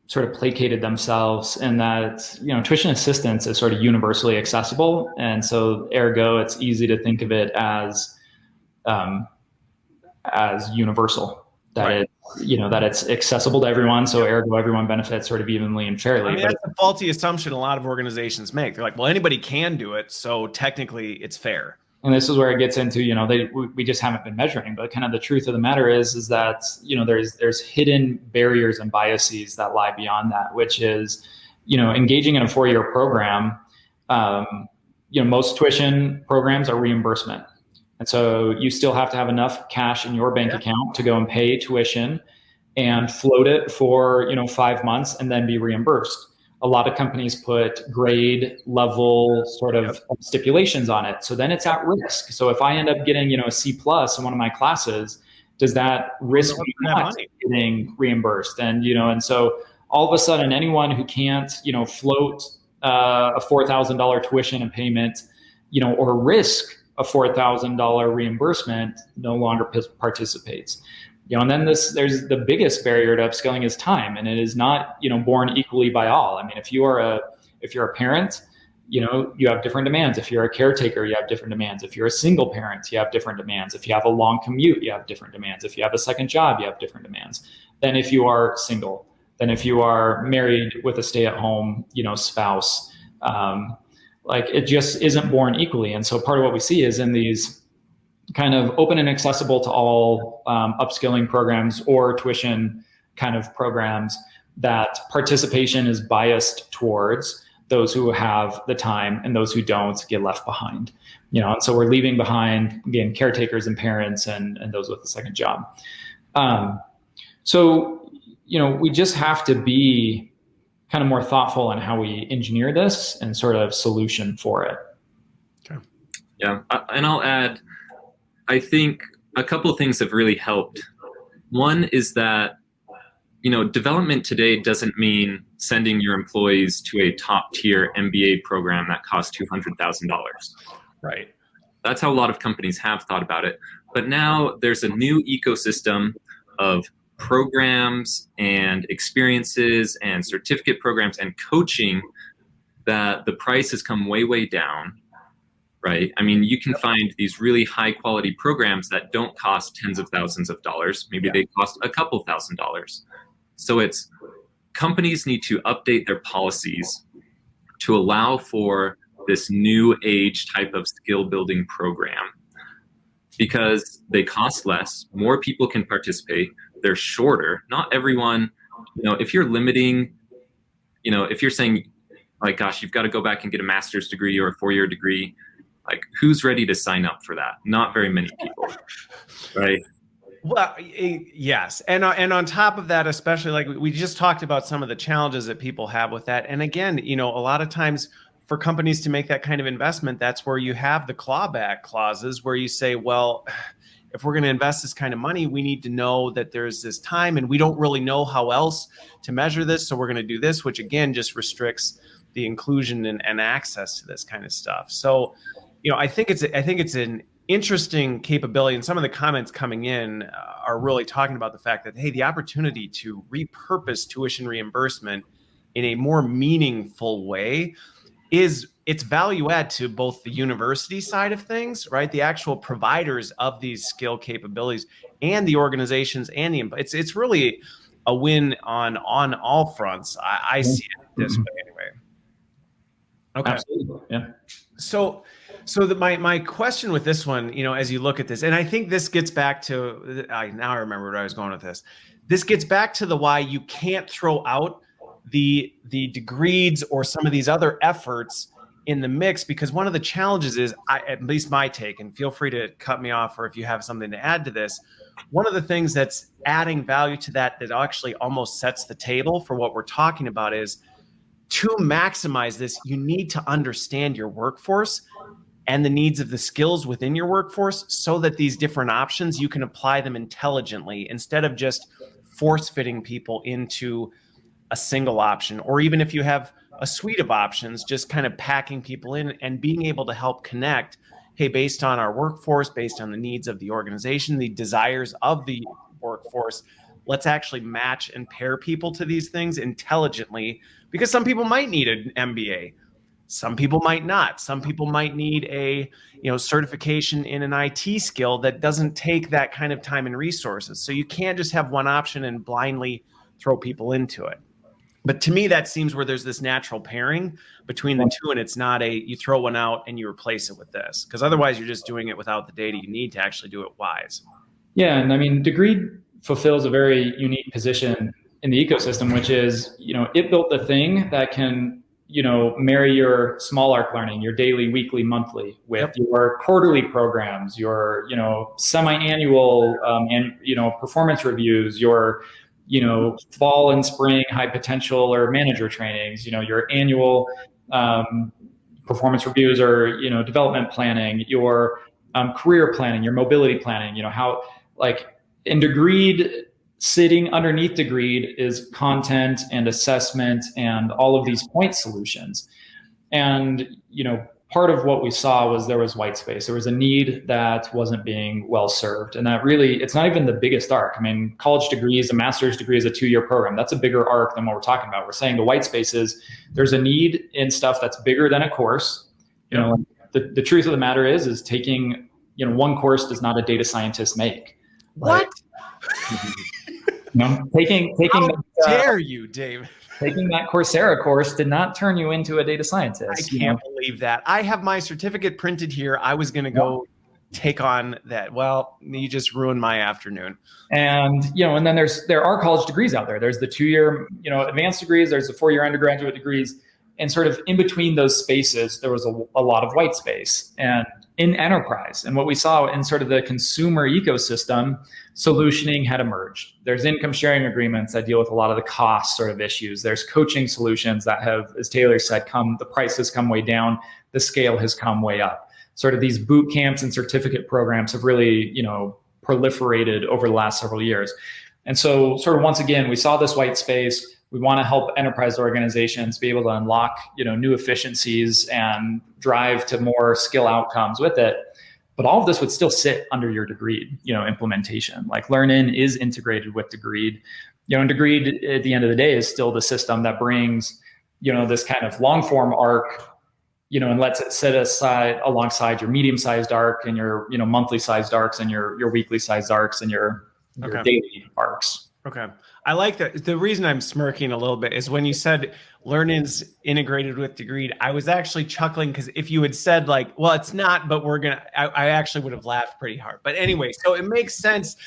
sort of placated themselves in that, tuition assistance is sort of universally accessible. And so ergo, it's easy to think of it as universal, that right. That it's accessible to everyone. So ergo, everyone benefits sort of evenly and fairly.
I mean, that's a faulty assumption a lot of organizations make. They're like, well, anybody can do it, so technically it's fair.
And this is where it gets into, we just haven't been measuring, but kind of the truth of the matter is that, there's hidden barriers and biases that lie beyond that, which is, engaging in a 4-year program. Most tuition programs are reimbursement. And so you still have to have enough cash in your bank account to go and pay tuition and float it for, 5 months and then be reimbursed. A lot of companies put grade level sort of stipulations on it. So then it's at risk. So if I end up getting, a C+ in one of my classes, does that risk me not getting reimbursed? And, and so all of a sudden anyone who can't, float a $4,000 tuition and payment, or risk a $4,000 reimbursement no longer participates. And then there's the biggest barrier to upskilling is time, and it is not, borne equally by all. I mean, if you're a parent, you have different demands. If you're a caretaker, you have different demands. If you're a single parent, you have different demands. If you have a long commute, you have different demands. If you have a second job, you have different demands than if you are single, than if you are married with a stay-at-home, spouse. It just isn't borne equally. And so part of what we see is in these kind of open and accessible to all upskilling programs or tuition kind of programs, that participation is biased towards those who have the time, and those who don't get left behind. And so we're leaving behind, again, caretakers and parents and those with a second job. So we just have to be kind of more thoughtful on how we engineer this and sort of solution for it.
Okay. Yeah, and I'll add, I think a couple of things have really helped. One is that development today doesn't mean sending your employees to a top tier MBA program that costs $200,000.
Right.
That's how a lot of companies have thought about it. But now there's a new ecosystem of programs and experiences and certificate programs and coaching that the price has come way, way down. Right. I mean, you can find these really high quality programs that don't cost tens of thousands of dollars. Maybe they cost a couple $1,000s. So it's companies need to update their policies to allow for this new age type of skill building program, because they cost less, more people can participate, they're shorter. Not everyone, if you're limiting, if you're saying like, gosh, you've got to go back and get a master's degree or a 4-year degree, like who's ready to sign up for that? Not very many people, right?
Well, yes. And on top of that, especially like we just talked about some of the challenges that people have with that. And again, a lot of times for companies to make that kind of investment, that's where you have the clawback clauses where you say, well, if we're going to invest this kind of money, we need to know that there's this time and we don't really know how else to measure this. So we're going to do this, which again, just restricts the inclusion and access to this kind of stuff. So, I think it's an interesting capability, and some of the comments coming in are really talking about the fact that, hey, the opportunity to repurpose tuition reimbursement in a more meaningful way it's value add to both the university side of things, right? The actual providers of these skill capabilities and the organizations and it's really a win on all fronts. I see it this way anyway. Okay.
Absolutely. Yeah.
So my question with this one, as you look at this, and I think this gets back to, now I remember where I was going with this. This gets back to the why you can't throw out the degrees or some of these other efforts in the mix, because one of the challenges is, at least my take, and feel free to cut me off or if you have something to add to this. One of the things that's adding value to that actually almost sets the table for what we're talking about is, to maximize this, you need to understand your workforce and the needs of the skills within your workforce so that these different options, you can apply them intelligently instead of just force fitting people into a single option. Or even if you have a suite of options, just kind of packing people in and being able to help connect, hey, based on our workforce, based on the needs of the organization, the desires of the workforce, let's actually match and pair people to these things intelligently, because some people might need an MBA. Some people might not. Some people might need a certification in an IT skill that doesn't take that kind of time and resources. So you can't just have one option and blindly throw people into it. But to me, that seems where there's this natural pairing between the two, and it's not you throw one out and you replace it with this, because otherwise you're just doing it without the data you need to actually do it wise.
Yeah, and I mean, Degree fulfills a very unique position in the ecosystem, which is, it built the thing that can, marry your small arc learning, your daily, weekly, monthly with your quarterly programs, your, semi-annual, and, performance reviews, your, fall and spring high potential or manager trainings, your annual performance reviews or, development planning, your career planning, your mobility planning, how in Degreed, sitting underneath Degreed is content and assessment and all of these point solutions. And, part of what we saw was there was white space. There was a need that wasn't being well served. And that really, it's not even the biggest arc. I mean, college degrees, a master's degree is a 2-year program. That's a bigger arc than what we're talking about. We're saying the white space is there's a need in stuff that's bigger than a course. The truth of the matter is taking, one course does not a data scientist make.
What?
Taking
How dare you, Dave?
Taking that Coursera course did not turn you into a data scientist.
I can't believe that. I have my certificate printed here. I was going to go take on that. Well, you just ruined my afternoon.
And, and then there are college degrees out there. There's the 2-year, advanced degrees. There's the 4-year undergraduate degrees. And sort of in between those spaces, there was a lot of white space. And in enterprise, and what we saw in sort of the consumer ecosystem, solutioning had emerged. There's income sharing agreements that deal with a lot of the cost sort of issues. There's coaching solutions that have, as Taylor said, the price has come way down, the scale has come way up. Sort of these boot camps and certificate programs have really, proliferated over the last several years. And so sort of once again, we saw this white space. We want to help enterprise organizations be able to unlock, new efficiencies and drive to more skill outcomes with it. But all of this would still sit under your Degreed, implementation. Like Learn-In is integrated with Degreed. And Degreed at the end of the day is still the system that brings, this kind of long form arc, and lets it sit aside alongside your medium-sized arc and your, monthly sized arcs and your weekly sized arcs and your daily arcs.
Okay. I like that. The reason I'm smirking a little bit is when you said Learn-In's integrated with Degreed, I was actually chuckling because if you had said like, well, it's not, but I actually would have laughed pretty hard. But anyway, so it makes sense.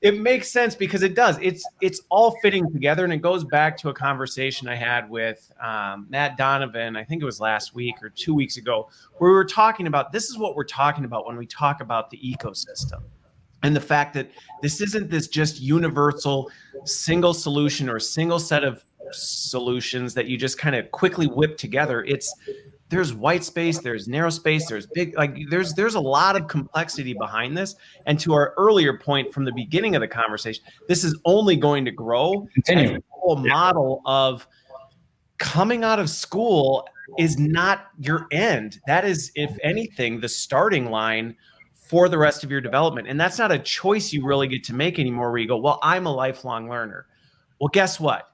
It makes sense because it does. It's all fitting together, and it goes back to a conversation I had with Matt Donovan, I think it was last week or 2 weeks ago, where we were talking about, this is what we're talking about when we talk about the ecosystem. And the fact that this isn't this just universal single solution or single set of solutions that you just kind of quickly whip together. There's white space, there's narrow space, there's big, there's a lot of complexity behind this. And to our earlier point from the beginning of the conversation, this is only going to grow.
Continue.
And the whole model of coming out of school is not your end. That is, if anything, the starting line for the rest of your development. And that's not a choice you really get to make anymore where you go, well, I'm a lifelong learner. Well, guess what?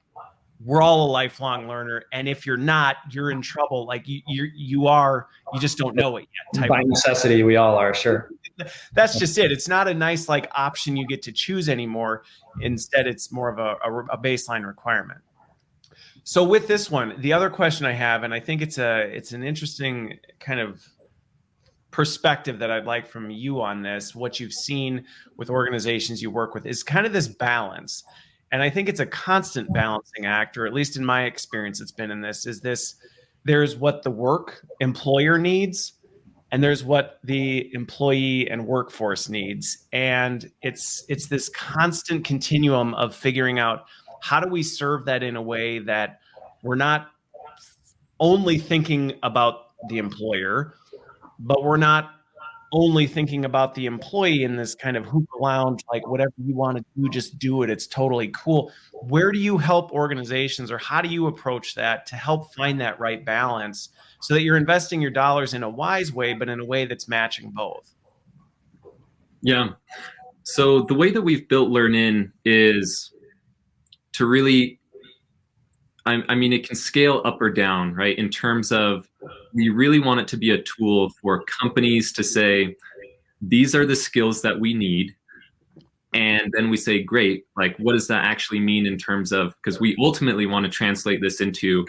We're all a lifelong learner. And if you're not, you're in trouble. Like you are, you just don't know it yet.
By necessity, we all are, sure.
That's just it. It's not a nice option you get to choose anymore. Instead, it's more of a baseline requirement. So with this one, the other question I have, and I think it's an interesting kind of perspective that I'd like from you on this, what you've seen with organizations you work with, is kind of this balance. And I think it's a constant balancing act, or at least in my experience, it's been in this, there's what the employer needs, and there's what the employee and workforce needs. And it's this constant continuum of figuring out how do we serve that in a way that we're not only thinking about the employer, but we're not only thinking about the employee in this kind of hookah lounge, like whatever you want to do, just do it. It's totally cool. Where do you help organizations, or how do you approach that to help find that right balance so that you're investing your dollars in a wise way, but in a way that's matching both?
Yeah. So the way that we've built Learn-In is to really, I mean, it can scale up or down, right? In terms of, we really want it to be a tool for companies to say, these are the skills that we need. And then we say, great, what does that actually mean in terms of, because we ultimately want to translate this into,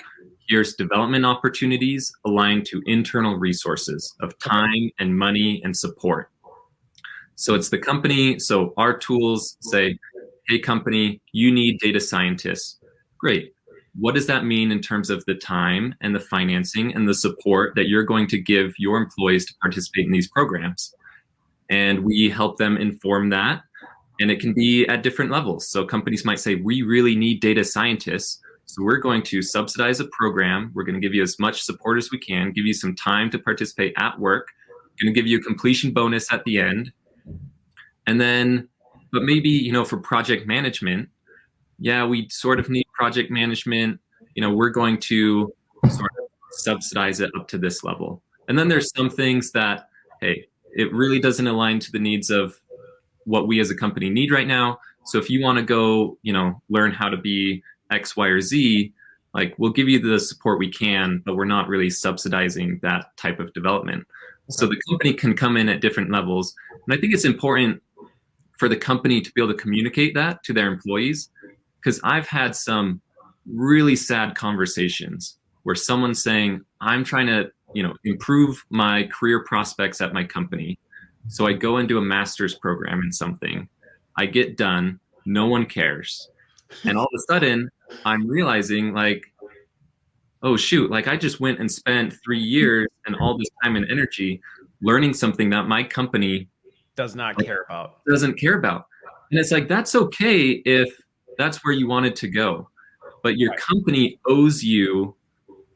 here's development opportunities aligned to internal resources of time and money and support. So it's the company. So our tools say, hey, company, you need data scientists. Great. What does that mean in terms of the time and the financing and the support that you're going to give your employees to participate in these programs? And we help them inform that. And it can be at different levels. So companies might say, we really need data scientists. So we're going to subsidize a program. We're going to give you as much support as we can, give you some time to participate at work, going to give you a completion bonus at the end. And then, but maybe, for project management, yeah, we sort of need project management. We're going to sort of subsidize it up to this level. And then there's some things that, hey, it really doesn't align to the needs of what we as a company need right now. So if you want to go, learn how to be X, Y, or Z, we'll give you the support we can, but we're not really subsidizing that type of development. So the company can come in at different levels. And I think it's important for the company to be able to communicate that to their employees, because I've had some really sad conversations where someone's saying, I'm trying to, improve my career prospects at my company. So I go and do a master's program in something. I get done. No one cares. And all of a sudden, I'm realizing oh shoot, like I just went and spent 3 years and all this time and energy learning something that my company
Does not care about.
doesn't care about. And it's like, that's okay if that's where you wanted to go, but your company owes you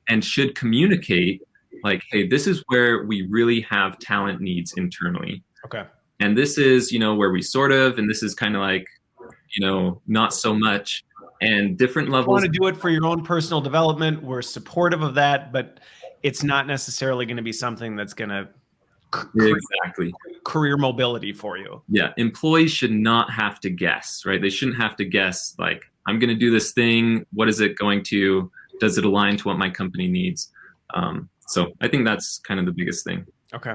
and should communicate like, hey, this is where we really have talent needs internally.
Okay.
And this is, where we sort of, and this is kind of like, not so much, and different levels.
You want to do it for your own personal development. We're supportive of that, but it's not necessarily going to be something that's going to
exactly
career mobility for you.
Yeah. Employees should not have to guess, right? They shouldn't have to guess like, I'm going to do this thing. What is it going to, does it align to what my company needs? So I think that's kind of the biggest thing.
Okay.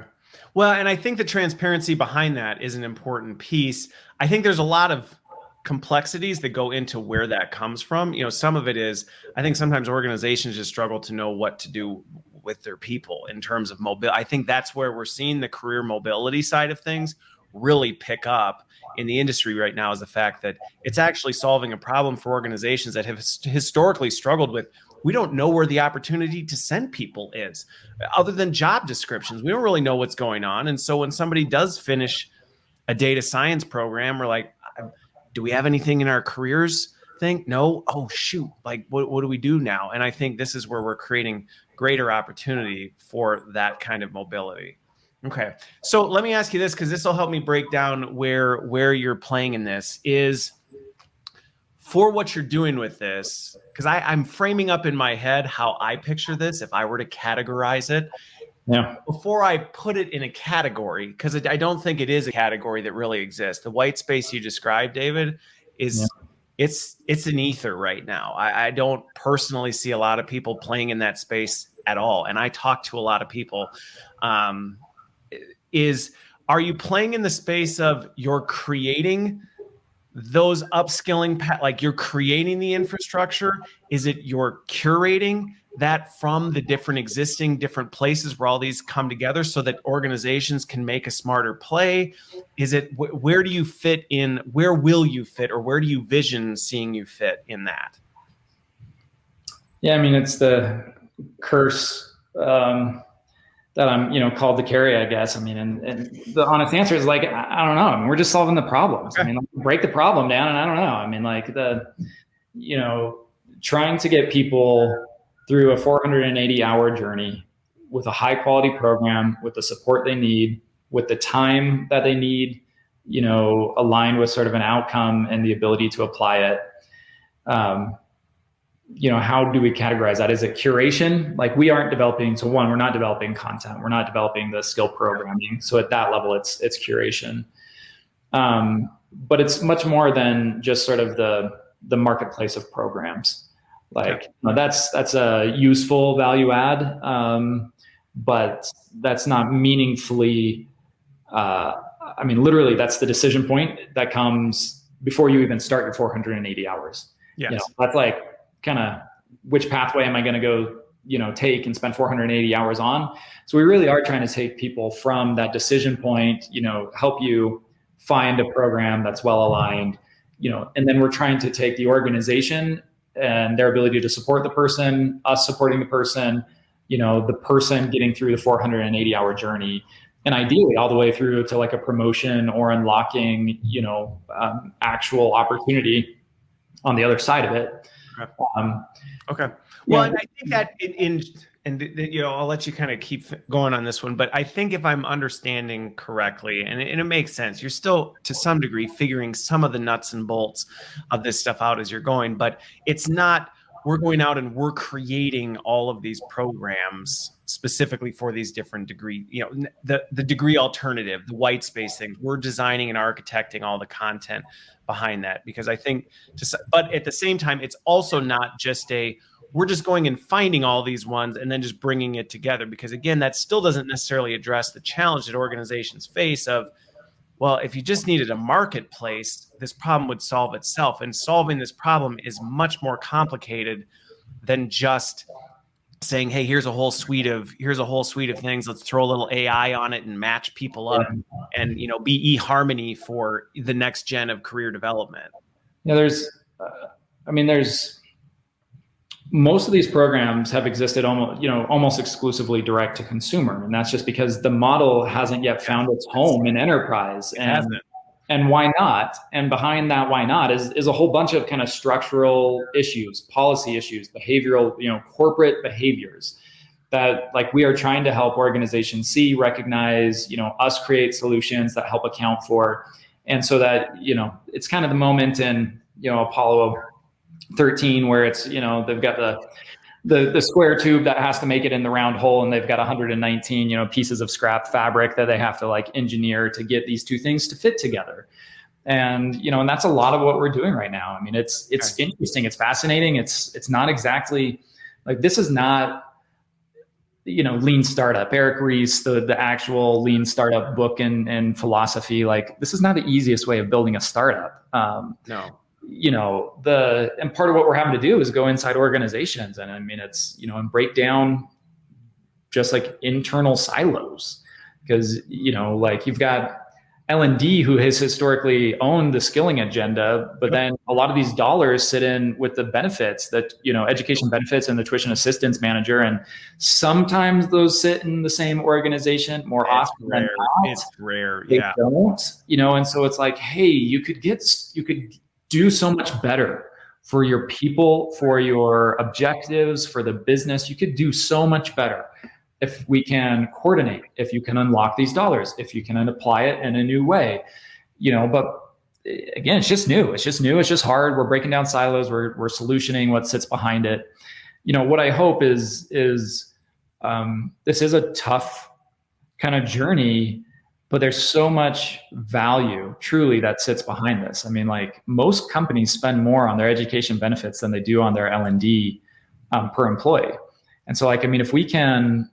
Well, and I think the transparency behind that is an important piece. I think there's a lot of complexities that go into where that comes from. Some of it is, I think sometimes organizations just struggle to know what to do with their people in terms of mobility. I think that's where we're seeing the career mobility side of things really pick up in the industry right now, is the fact that it's actually solving a problem for organizations that have historically struggled with. We don't know where the opportunity to send people is, other than job descriptions. We don't really know what's going on. And so when somebody does finish a data science program, we're like, do we have anything in our careers thing? No. Oh, shoot. Like, what do we do now? And I think this is where we're creating greater opportunity for that kind of mobility. Okay. So let me ask you this, because this will help me break down where you're playing in this is for what you're doing with this, because I'm framing up in my head how I picture this if I were to categorize it.
Yeah.
Before I put it in a category, because I don't think it is a category that really exists. The white space you described, David, is it's an ether right now. I don't personally see a lot of people playing in that space at all. And I talk to a lot of people. Are you playing in the space of you're creating those upskilling, like you're creating the infrastructure? Is it you're curating that from the different places where all these come together so that organizations can make a smarter play? Is it where do you fit in? Where will you fit, or where do you vision seeing you fit in that?
Yeah, I mean, it's the curse that I'm, called to carry, I guess. I mean, and the honest answer is like, I don't know. I mean, we're just solving the problems. I mean, break the problem down, and I don't know. I mean, like trying to get people through a 480-hour journey with a high-quality program, with the support they need, with the time that they need, aligned with sort of an outcome and the ability to apply it. How do we categorize that? Is it curation? Like, we aren't developing, so one, we're not developing content. We're not developing the skill programming. So at that level, it's curation. But it's much more than just sort of the marketplace of programs. Like, that's a useful value add, but that's not meaningfully, literally that's the decision point that comes before you even start your 480 hours.
Yes.
That's like kind of which pathway am I going to go, take and spend 480 hours on. So we really are trying to take people from that decision point, help you find a program that's well aligned, and then we're trying to take the organization and their ability to support the person, us supporting the person, the person getting through the 480-hour journey, and ideally all the way through to like a promotion or unlocking, actual opportunity on the other side of it.
Okay. Well, and I think that I'll let you kind of keep going on this one, but I think if I'm understanding correctly, and it makes sense, you're still to some degree figuring some of the nuts and bolts of this stuff out as you're going, but it's not, we're going out and we're creating all of these programs specifically for these different degree, the degree alternative, the white space things. We're designing and architecting all the content behind that, because I think, but at the same time, it's also not just we're just going and finding all these ones and then just bringing it together, because again, that still doesn't necessarily address the challenge that organizations face of, well, if you just needed a marketplace, this problem would solve itself. And solving this problem is much more complicated than just saying, hey, here's a whole suite of things. Let's throw a little AI on it and match people up and, be eHarmony for the next gen of career development.
Yeah, there's most of these programs have existed almost exclusively direct to consumer, and that's just because the model hasn't yet found its home in enterprise. And why not? And behind that why not is a whole bunch of kind of structural issues, policy issues, behavioral, corporate behaviors that like we are trying to help organizations see, recognize, us create solutions that help account for. And so that, it's kind of the moment in, Apollo 13 where it's, they've got the square tube that has to make it in the round hole, and they've got 119, pieces of scrap fabric that they have to like engineer to get these two things to fit together. And, and that's a lot of what we're doing right now. I mean, it's interesting. It's fascinating. It's not exactly like, this is not, lean startup. Eric Ries, the actual lean startup book and philosophy, like this is not the easiest way of building a startup.
No.
And part of what we're having to do is go inside organizations. And I mean, it's, and break down just like internal silos, because, like you've got L&D who has historically owned the skilling agenda, but then a lot of these dollars sit in with the benefits that, education benefits and the tuition assistance manager. And sometimes those sit in the same organization more often than not.
It's rare.
They don't, and so it's like, hey, you could do so much better for your people, for your objectives, for the business. You could do so much better if we can coordinate, if you can unlock these dollars, if you can apply it in a new way, but again, it's just new. It's just hard. We're breaking down silos. We're solutioning what sits behind it. What I hope is this is a tough kind of journey, but there's so much value truly that sits behind this. I mean, like most companies spend more on their education benefits than they do on their L&D per employee. And so like, I mean, if we can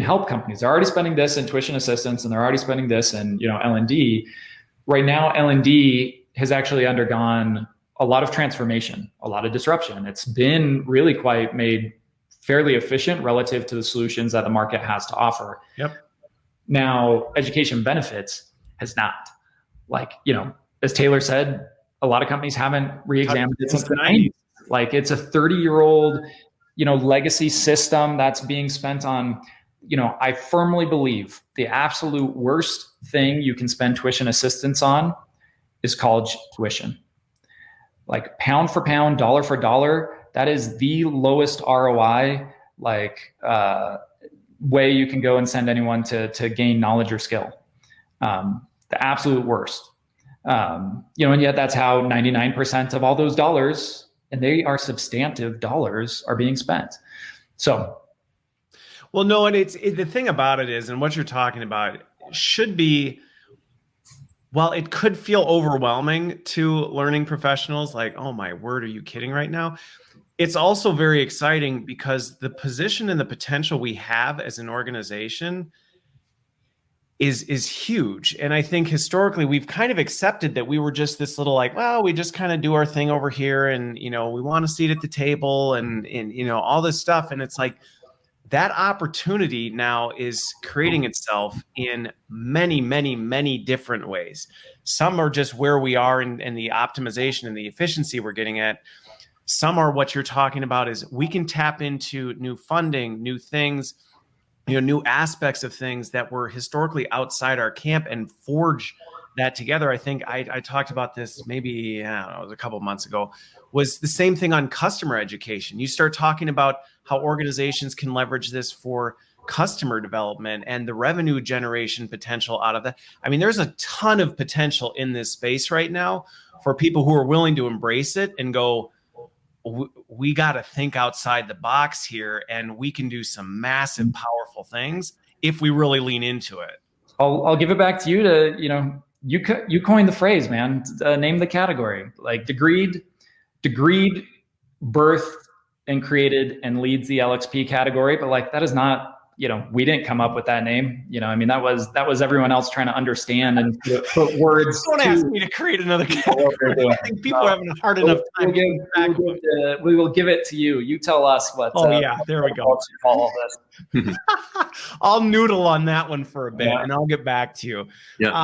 help companies, they're already spending this in tuition assistance and they're already spending this in, L&D. Right now, L&D has actually undergone a lot of transformation, a lot of disruption. It's been really quite made fairly efficient relative to the solutions that the market has to offer.
Yep.
Now, education benefits has not. Like, as Taylor said, a lot of companies haven't re-examined it since the 90s. Like it's a 30-year-old, legacy system that's being spent on, I firmly believe the absolute worst thing you can spend tuition assistance on is college tuition. Like pound for pound, dollar for dollar, that is the lowest ROI, way you can go and send anyone to gain knowledge or skill. The absolute worst. And yet that's how 99% of all those dollars, and they are substantive dollars, are being spent. So.
Well, no, and the thing about it is, and what you're talking about should be, while it could feel overwhelming to learning professionals, like, oh my word, are you kidding right now? It's also very exciting because the position and the potential we have as an organization is huge. And I think historically we've kind of accepted that we were just this little like, well, we just kind of do our thing over here and, we want a seat at the table and all this stuff. And it's like that opportunity now is creating itself in many, many, many different ways. Some are just where we are in the optimization and the efficiency we're getting at. Some are what you're talking about is we can tap into new funding, new things, new aspects of things that were historically outside our camp and forge that together. I think I talked about this maybe, it was a couple of months ago, was the same thing on customer education. You start talking about how organizations can leverage this for customer development and the revenue generation potential out of that. I mean, there's a ton of potential in this space right now for people who are willing to embrace it and go, we got to think outside the box here, and we can do some massive, powerful things if we really lean into it.
I'll give it back to you to, you coined the phrase, man. Name the category. Like degreed, birthed and created and leads the LXP category, but like that is not, we didn't come up with that name. I mean, that was everyone else trying to understand and put words.
Don't ask me to create another category. I think people are having a hard enough time.
We will give it to you. You tell us what.
There we go.
All this.
I'll noodle on that one for a bit, and I'll get back to you.
Yeah.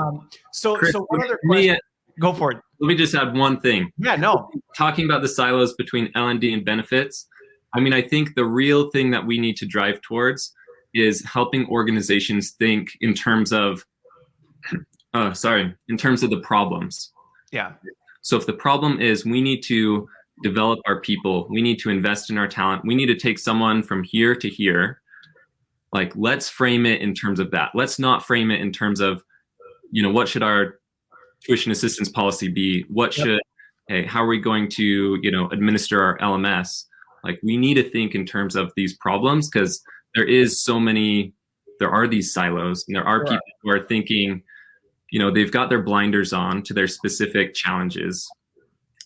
So one other question. Go for it.
Let me just add one thing.
Yeah, no.
Talking about the silos between L&D and benefits, I mean, I think the real thing that we need to drive towards is helping organizations think in terms of, in terms of the problems.
Yeah.
So if the problem is we need to develop our people, we need to invest in our talent, we need to take someone from here to here, like, let's frame it in terms of that. Let's not frame it in terms of, what should our tuition assistance policy be? What should, hey, how are we going to, administer our LMS? Like, we need to think in terms of these problems, because there are these silos, and there are people who are thinking, they've got their blinders on to their specific challenges.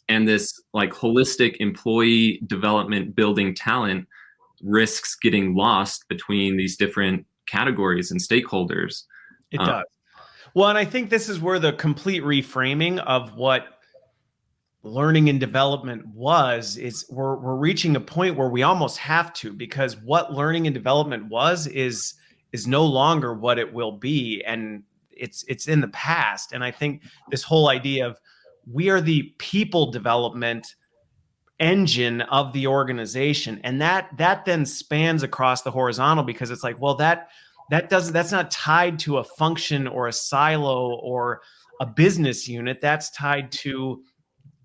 And this like holistic employee development building talent risks getting lost between these different categories and stakeholders.
It does. Well, and I think this is where the complete reframing of what learning and development is we're reaching a point where we almost have to, because what learning and development is no longer what it will be, and it's in the past. And I think this whole idea of we are the people development engine of the organization, and that then spans across the horizontal, because it's like, well, that's not tied to a function or a silo or a business unit. That's tied to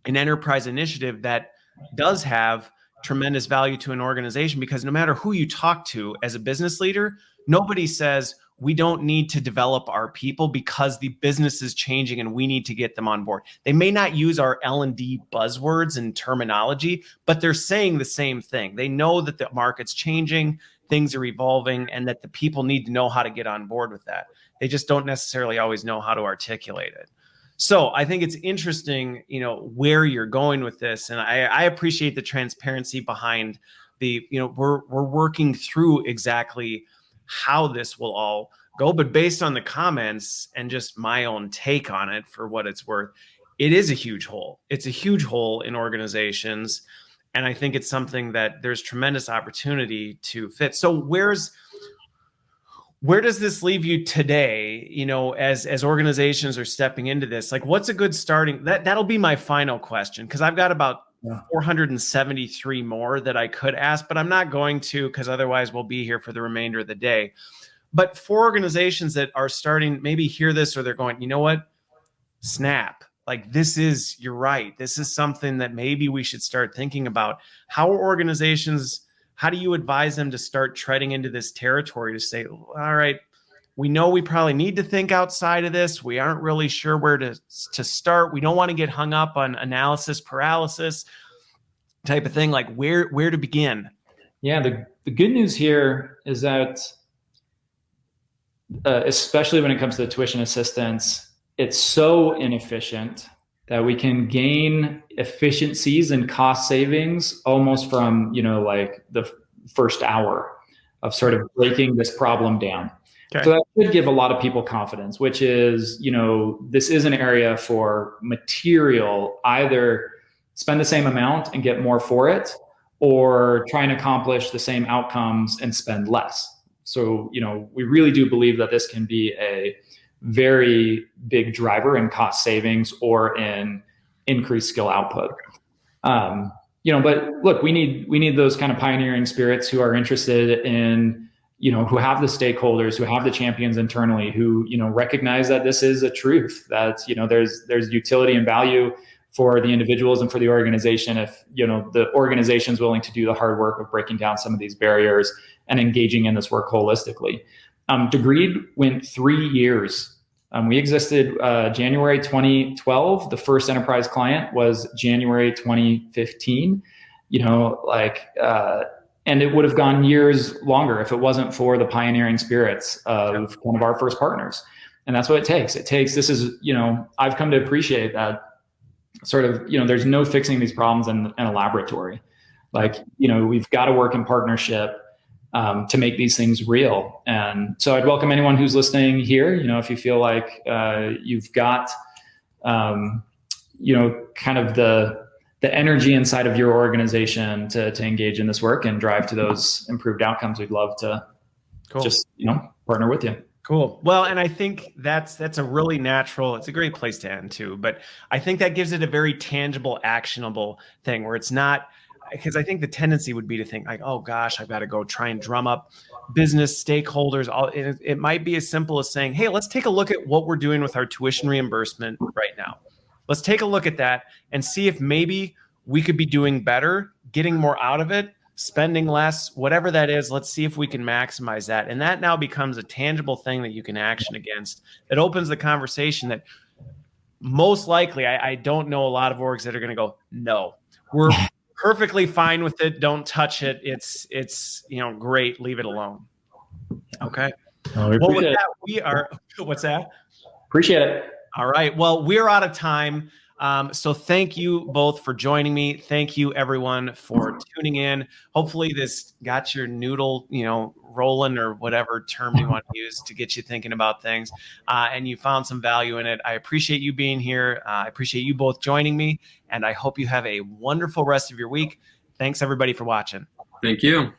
an enterprise initiative that does have tremendous value to an organization, because no matter who you talk to as a business leader, nobody says we don't need to develop our people because the business is changing and we need to get them on board. They may not use our L&D buzzwords and terminology, but they're saying the same thing. They know that the market's changing, things are evolving, and that the people need to know how to get on board with that. They just don't necessarily always know how to articulate it. So I think it's interesting, where you're going with this. And I appreciate the transparency behind we're working through exactly how this will all go. But based on the comments and just my own take on it, for what it's worth, it is a huge hole. It's a huge hole in organizations. And I think it's something that there's tremendous opportunity to fit. So where does this leave you today, as organizations are stepping into this? Like, what's a good starting? That'll be my final question, because I've got about 473 more that I could ask, but I'm not going to, because otherwise we'll be here for the remainder of the day. But for organizations that are starting, maybe hear this, or they're going, you know what, snap. Like, you're right. This is something that maybe we should start thinking about. How do you advise them to start treading into this territory to say, all right, we know we probably need to think outside of this. We aren't really sure where to start. We don't want to get hung up on analysis paralysis type of thing. Like, where to begin?
Yeah, the good news here is that, especially when it comes to tuition assistance, it's so inefficient that we can gain efficiencies and cost savings almost from, like the first hour of sort of breaking this problem down. Okay. So that should give a lot of people confidence, which is, this is an area for material, either spend the same amount and get more for it, or try and accomplish the same outcomes and spend less. So, we really do believe that this can be a very big driver in cost savings or in increased skill output. But look, we need those kind of pioneering spirits who are interested in, who have the stakeholders, who have the champions internally, who, recognize that this is a truth, that, there's utility and value for the individuals and for the organization if, the organization's willing to do the hard work of breaking down some of these barriers and engaging in this work holistically. Degreed went 3 years. We existed January 2012. The first enterprise client was January 2015. And it would have gone years longer if it wasn't for the pioneering spirits of one of our first partners. And that's what it takes. I've come to appreciate that sort of, there's no fixing these problems in a laboratory. We've got to work in partnership to make these things real. And so I'd welcome anyone who's listening here, if you feel like you've got, kind of the energy inside of your organization to engage in this work and drive to those improved outcomes, we'd love to just, partner with you.
Cool. Well, and I think that's a really natural, it's a great place to end too, but I think that gives it a very tangible, actionable thing where it's not, because I think the tendency would be to think like, oh gosh, I've got to go try and drum up business stakeholders. It might be as simple as saying, hey, let's take a look at what we're doing with our tuition reimbursement right now. Let's take a look at that and see if maybe we could be doing better, getting more out of it, spending less, whatever that is. Let's see if we can maximize that. And that now becomes a tangible thing that you can action against. It opens the conversation that most likely, I don't know a lot of orgs that are going to go, no, we're perfectly fine with it. Don't touch it. It's great. Leave it alone. Okay.
Well,
with that, we are, what's that?
Appreciate it.
All right. Well, we're out of time. So thank you both for joining me. Thank you everyone for tuning in. Hopefully this got your noodle, rolling, or whatever term you want to use to get you thinking about things. And you found some value in it. I appreciate you being here. I appreciate you both joining me, and I hope you have a wonderful rest of your week. Thanks everybody for watching.
Thank you.